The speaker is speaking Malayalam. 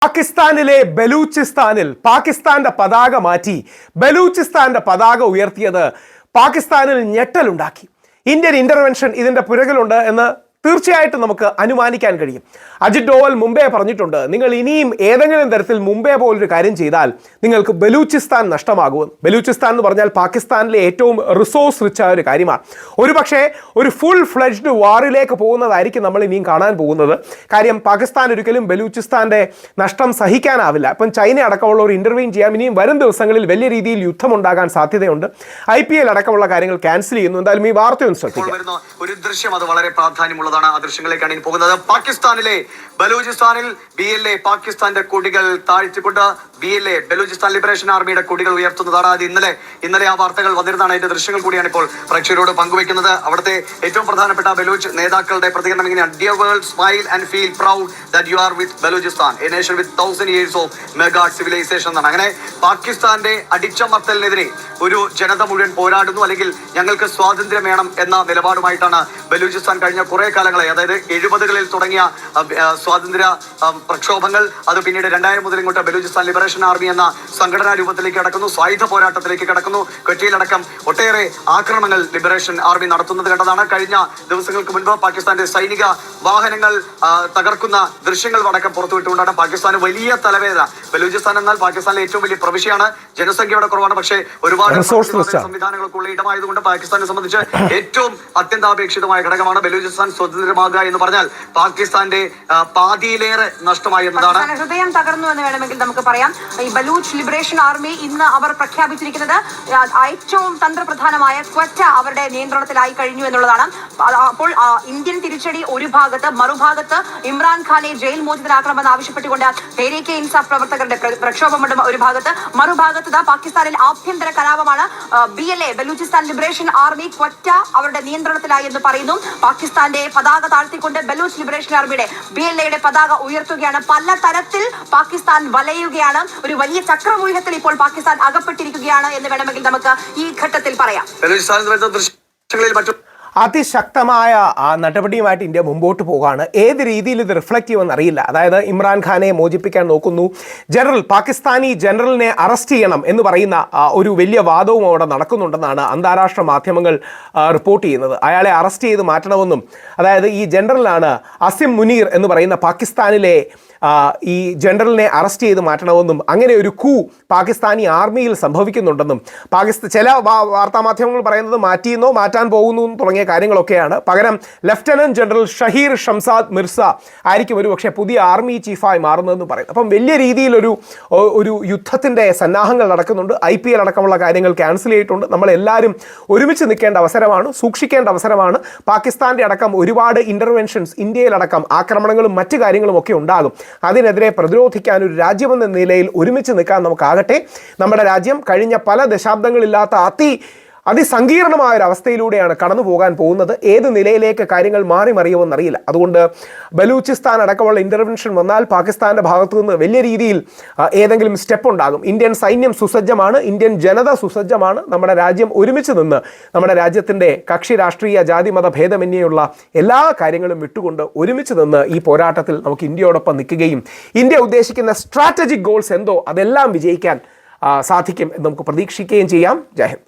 പാകിസ്ഥാനിലെ ബലൂചിസ്ഥാനിൽ പാകിസ്ഥാന്റെ പതാക മാറ്റി ബലൂചിസ്ഥാന്റെ പതാക ഉയർത്തിയത് പാകിസ്ഥാനിൽ ഞെട്ടലുണ്ടാക്കി. ഇന്ത്യൻ ഇന്റർവെൻഷൻ ഇതിന്റെ പുറകിലുണ്ട് എന്ന് തീർച്ചയായിട്ടും നമുക്ക് അനുമാനിക്കാൻ കഴിയും. അജിത് ഡോവൽ മുമ്പേ പറഞ്ഞിട്ടുണ്ട്, നിങ്ങൾ ഇനിയും ഏതെങ്കിലും തരത്തിൽ മുമ്പേ പോലൊരു കാര്യം ചെയ്താൽ നിങ്ങൾക്ക് ബലൂചിസ്ഥാൻ നഷ്ടമാകുമെന്ന്. ബലൂചിസ്ഥാൻ എന്ന് പറഞ്ഞാൽ പാകിസ്ഥാനിലെ ഏറ്റവും റിസോഴ്സ് റിച്ച് ആയ ഒരു കാര്യമാണ്. ഒരുപക്ഷെ ഒരു ഫുൾ ഫ്ലെഡ്ജ്ഡ് വാറിലേക്ക് പോകുന്നതായിരിക്കും നമ്മൾ ഇനിയും കാണാൻ പോകുന്നത്. കാര്യം പാകിസ്ഥാൻ ഒരിക്കലും ബലൂചിസ്ഥാന്റെ നഷ്ടം സഹിക്കാനാവില്ല. ഇപ്പം ചൈന അടക്കമുള്ളവർ ഇന്റർവീൻ ചെയ്യാം. ഇനിയും വരും ദിവസങ്ങളിൽ വലിയ രീതിയിൽ യുദ്ധമുണ്ടാകാൻ സാധ്യതയുണ്ട്. IPL അടക്കമുള്ള കാര്യങ്ങൾ ക്യാൻസൽ ചെയ്യുന്നു. എന്തായാലും ഈ വാർത്തയൊന്ന് ശ്രദ്ധിക്കാം. ഒരു ദൃശ്യം അത് വളരെ പ്രാധാന്യമുള്ളതാണ്. ആ ദൃശ്യങ്ങളിലേക്കാണ് ഇനി പോകുന്നത്. പാകിസ്ഥാനിലെ ബലൂചിസ്ഥാനിൽ BLA പാകിസ്ഥാന്റെ കൊടികൾ താഴ്ത്തിക്കൊണ്ട് BLA ബലൂചിസ്ഥാൻ ലിബറേഷൻ ആർമിയുടെ കൊടികൾ ഉയർത്തുന്നതാണ്. അത് ഇന്നലെ ആ വാർത്തകൾ വന്നിരുന്നതാണ്. അതിന്റെ ദൃശ്യങ്ങൾ കൂടിയാണ് ഇപ്പോൾ പ്രേക്ഷകരോട് പങ്കുവെക്കുന്നത്. അവിടുത്തെ ഏറ്റവും പ്രധാനപ്പെട്ട ബലൂച്ച് നേതാക്കളുടെ പ്രതികരണം എങ്ങനെയാണ്? Dear world, smile and feel proud that you are with Balochistan, a nation with 1000 years of mega civilisation എന്നാണ്. അങ്ങനെ പാകിസ്ഥാന്റെ അടിച്ചമർത്തലിനെതിരെ ഒരു ജനത മുഴുവൻ പോരാടുന്നു, അല്ലെങ്കിൽ ഞങ്ങൾക്ക് സ്വാതന്ത്ര്യം വേണം എന്ന നിലപാടുമായിട്ടാണ് ബലൂചിസ്ഥാൻ കഴിഞ്ഞ കുറെ കാലങ്ങളായി, അതായത് 70കളിൽ തുടങ്ങിയ സ്വാതന്ത്ര്യ പ്രക്ഷോഭങ്ങൾ, അത് പിന്നീട് 2000 മുതൽ ഇങ്ങോട്ട് ബലൂചിസ്ഥാൻ ലിബറേഷൻ ആർമി എന്ന സംഘടനാ രൂപത്തിലേക്ക് കടക്കുന്നു, സായുധ പോരാട്ടത്തിലേക്ക് കടക്കുന്നു. കൊച്ചിയിലടക്കം ഒട്ടേറെ ആക്രമണങ്ങൾ ലിബറേഷൻ ആർമി നടത്തുന്നത് കണ്ടതാണ്. കഴിഞ്ഞ ദിവസങ്ങൾക്ക് മുൻപ് പാകിസ്ഥാന്റെ സൈനിക വാഹനങ്ങൾ തകർക്കുന്ന ദൃശ്യങ്ങൾ അടക്കം പുറത്തുവിട്ടുകൊണ്ടാണ് പാകിസ്ഥാന് വലിയ തലവേദന. ബലൂചിസ്ഥാൻ എന്നാൽ പാകിസ്ഥാനിലെ ഏറ്റവും വലിയ പ്രവിശ്യയാണ്, ജനസംഖ്യയുടെ കുറവാണ്, പക്ഷേ ഒരുപാട് സംവിധാനങ്ങളൊക്കെ ഉള്ള ഇടമായതുകൊണ്ട് പാകിസ്ഥാനെ സംബന്ധിച്ച് ഏറ്റവും അത്യന്താപേക്ഷിതമായ ഘടകമാണ് ബലൂചിസ്ഥാൻ സ്വതന്ത്രമാകുക എന്ന് പറഞ്ഞാൽ പാകിസ്ഥാന്റെ പാതിയിലേറെ നഷ്ടമായി എന്നതാണ്. ഹൃദയം തകർന്നു എന്ന് വേണമെങ്കിൽ നമുക്ക് പറയാം. ഈ ബലൂച്ച് ലിബറേഷൻ ആർമി ഇന്ന് അവർ പ്രഖ്യാപിച്ചിരിക്കുന്നത് ഏറ്റവും തന്ത്രപ്രധാനമായ ക്വറ്റ അവരുടെ നിയന്ത്രണത്തിലായി കഴിഞ്ഞു എന്നുള്ളതാണ്. അപ്പോൾ ഇന്ത്യൻ തിരിച്ചടി ഒരു ഭാഗത്ത്, മറുഭാഗത്ത് ഇമ്രാൻഖാനെ ജയിൽ മോചിതനാക്കണമെന്ന് ആവശ്യപ്പെട്ടുകൊണ്ട് തെഹ്രീക്കെ ഇൻസാഫ് പ്രവർത്തകരുടെ പ്രക്ഷോഭമുണ്ട് ഒരു ഭാഗത്ത്. മറുഭാഗത്ത് പാകിസ്ഥാനിൽ ആഭ്യന്തര കലാപമാണ്. BLA Balochistan liberation army Quetta അവരുടെ നിയന്ത്രണത്തിലായി എന്ന് പറയുന്നു. പാകിസ്ഥാന്റെ പതാക താഴ്ത്തിക്കൊണ്ട് ബലൂച്ച് ലിബറേഷൻ ആർമിയുടെ BLAയുടെ പതാക ഉയർത്തുകയാണ്. പല തരത്തിൽ പാകിസ്ഥാൻ വലയുകയാണ്. ഒരു വലിയ ചക്രവ്യൂഹത്തിൽ ഇപ്പോൾ പാകിസ്ഥാൻ അകപ്പെട്ടിരിക്കുകയാണ് എന്ന് വേണമെങ്കിൽ നമുക്ക് ഈ ഘട്ടത്തിൽ പറയാം. അതിശക്തമായ നടപടിയുമായിട്ട് ഇന്ത്യ മുമ്പോട്ട് പോവുകയാണ്. ഏത് രീതിയിൽ ഇത് റിഫ്ലക്റ്റ് ചെയ്യുമെന്ന് അറിയില്ല. അതായത് ഇമ്രാൻഖാനെ മോചിപ്പിക്കാൻ നോക്കുന്നു, പാകിസ്ഥാനി ജനറലിനെ അറസ്റ്റ് ചെയ്യണം എന്ന് പറയുന്ന ഒരു വലിയ വാദവും അവിടെ നടക്കുന്നുണ്ടെന്നാണ് അന്താരാഷ്ട്ര മാധ്യമങ്ങൾ റിപ്പോർട്ട് ചെയ്യുന്നത്. അയാളെ അറസ്റ്റ് ചെയ്ത് മാറ്റണമെന്നും, അതായത് ഈ ജനറലാണ് അസിം മുനീർ എന്ന് പറയുന്ന പാകിസ്ഥാനിലെ ഈ ജനറലിനെ അറസ്റ്റ് ചെയ്ത് മാറ്റണമെന്നും, അങ്ങനെ ഒരു കൂ പാകിസ്ഥാനി ആർമിയിൽ സംഭവിക്കുന്നുണ്ടെന്നും ചില വാർത്താമാധ്യമങ്ങൾ പറയുന്നത് മാറ്റിയെന്നോ മാറ്റാൻ പോകുന്നു തുടങ്ങിയ കാര്യങ്ങളൊക്കെയാണ്. പകരം ലഫ്റ്റനന്റ് ജനറൽ ഷഹീർ ഷംസാദ് മിർസ ആയിരിക്കും ഒരു പക്ഷേ പുതിയ ആർമി ചീഫായി മാറുന്നതെന്ന് പറയുന്നത്. അപ്പം വലിയ രീതിയിലൊരു യുദ്ധത്തിൻ്റെ സന്നാഹങ്ങൾ നടക്കുന്നുണ്ട്. IPL അടക്കമുള്ള കാര്യങ്ങൾ ക്യാൻസൽ ചെയ്തിട്ടുണ്ട്. നമ്മളെല്ലാവരും ഒരുമിച്ച് നിൽക്കേണ്ട അവസരമാണ്, സൂക്ഷിക്കേണ്ട അവസരമാണ്. പാകിസ്ഥാൻ്റെ അടക്കം ഒരുപാട് ഇൻ്റർവെൻഷൻസ്, ഇന്ത്യയിലടക്കം ആക്രമണങ്ങളും മറ്റു കാര്യങ്ങളും ഒക്കെ ഉണ്ടാകും. അതിനെതിരെ പ്രതിരോധിക്കാൻ ഒരു രാജ്യമെന്ന നിലയിൽ ഒരുമിച്ച് നിൽക്കാൻ നമുക്കാകട്ടെ. നമ്മുടെ രാജ്യം കഴിഞ്ഞ പല ദശാബ്ദങ്ങളില്ലാത്ത അതിസങ്കീർണമായ ഒരു അവസ്ഥയിലൂടെയാണ് കടന്നു പോകാൻ പോകുന്നത്. ഏത് നിലയിലേക്ക് കാര്യങ്ങൾ മാറി മറിയുമെന്നറിയില്ല. അതുകൊണ്ട് ബലൂചിസ്ഥാൻ അടക്കമുള്ള ഇൻ്റർവെൻഷൻ വന്നാൽ പാകിസ്ഥാൻ്റെ ഭാഗത്തു നിന്ന് വലിയ രീതിയിൽ ഏതെങ്കിലും സ്റ്റെപ്പ് ഉണ്ടാകും. ഇന്ത്യൻ സൈന്യം സുസജ്ജമാണ്, ഇന്ത്യൻ ജനത സുസജ്ജമാണ്. നമ്മുടെ രാജ്യം ഒരുമിച്ച് നിന്ന് നമ്മുടെ രാജ്യത്തിൻ്റെ കക്ഷി രാഷ്ട്രീയ ജാതി മത ഭേദമന്യേയുള്ള എല്ലാ കാര്യങ്ങളും വിട്ടുകൊണ്ട് ഒരുമിച്ച് നിന്ന് ഈ പോരാട്ടത്തിൽ നമുക്ക് ഇന്ത്യയോടൊപ്പം നിൽക്കുകയും ഇന്ത്യ ഉദ്ദേശിക്കുന്ന സ്ട്രാറ്റജിക് ഗോൾസ് എന്തോ അതെല്ലാം വിജയിക്കാൻ സാധിക്കും എന്ന് നമുക്ക് പ്രതീക്ഷിക്കുകയും ചെയ്യാം. ജയ് ഹിന്ദ്.